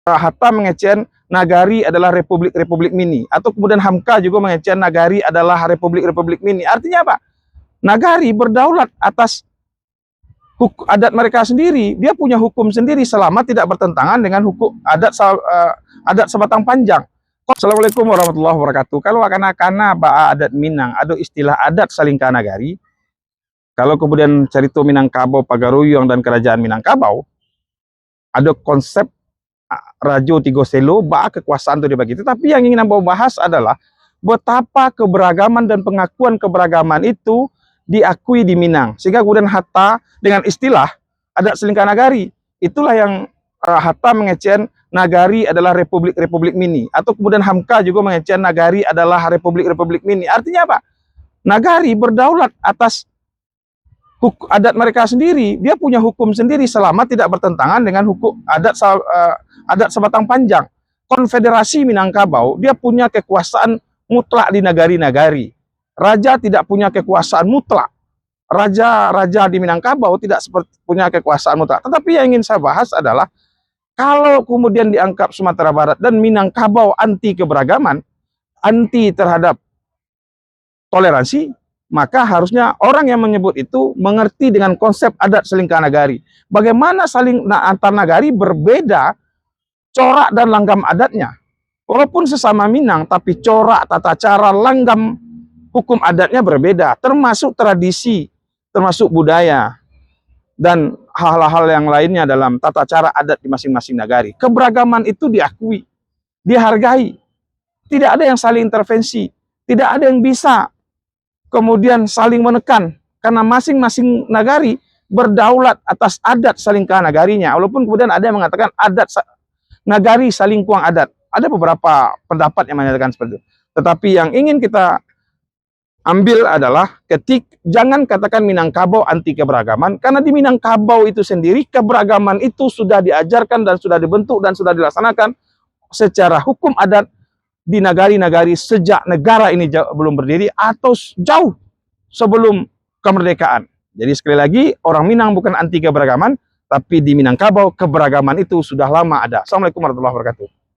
Hatta mengecen Nagari adalah republik-republik mini, atau kemudian Hamka juga mengecen Nagari adalah republik-republik mini. Artinya apa? Nagari berdaulat atas adat mereka sendiri, dia punya hukum sendiri selama tidak bertentangan dengan hukum adat sebatang panjang. Assalamualaikum warahmatullahi wabarakatuh. Kalau karena adat Minang, ada istilah adat Salingka Nagari. Kalau kemudian cerita Minangkabau, Pagaruyung dan kerajaan Minangkabau, ada konsep Rajo Tigo Selo, kekuasaan itu dibagi. Tetapi yang ingin Anda bahas adalah betapa keberagaman dan pengakuan keberagaman itu diakui di Minang. Sehingga kemudian Hatta dengan istilah adat Salingka Nagari, itulah yang Hatta mengecen Nagari adalah republik-republik mini. Atau kemudian Hamka juga mengecen Nagari adalah republik-republik mini. Artinya apa? Nagari berdaulat atas adat mereka sendiri, dia punya hukum sendiri selama tidak bertentangan dengan hukum adat sebatang panjang. Konfederasi Minangkabau, dia punya kekuasaan mutlak di nagari-nagari. Raja tidak punya kekuasaan mutlak. Raja-raja di Minangkabau tidak punya kekuasaan mutlak. Tetapi yang ingin saya bahas adalah, kalau kemudian dianggap Sumatera Barat dan Minangkabau anti keberagaman, anti terhadap toleransi, maka harusnya orang yang menyebut itu mengerti dengan konsep adat Salingka Nagari. Bagaimana antar nagari berbeda corak dan langgam adatnya. Walaupun sesama Minang, tapi corak, tata cara, langgam, hukum adatnya berbeda. Termasuk tradisi, termasuk budaya, dan hal-hal yang lainnya dalam tata cara adat di masing-masing nagari. Keberagaman itu diakui, dihargai. Tidak ada yang saling intervensi. Tidak ada yang bisa kemudian saling menekan, karena masing-masing nagari berdaulat atas adat Salingka Nagarinya. Walaupun kemudian ada yang mengatakan adat nagari saling kuang adat. Ada beberapa pendapat yang menyatakan seperti itu. Tetapi yang ingin kita ambil adalah jangan katakan Minangkabau anti keberagaman, karena di Minangkabau itu sendiri keberagaman itu sudah diajarkan dan sudah dibentuk dan sudah dilaksanakan secara hukum adat di nagari-nagari sejak negara ini belum berdiri atau jauh sebelum kemerdekaan. Jadi sekali lagi, orang Minang bukan anti keberagaman, tapi di Minangkabau keberagaman itu sudah lama ada. Assalamualaikum warahmatullahi wabarakatuh.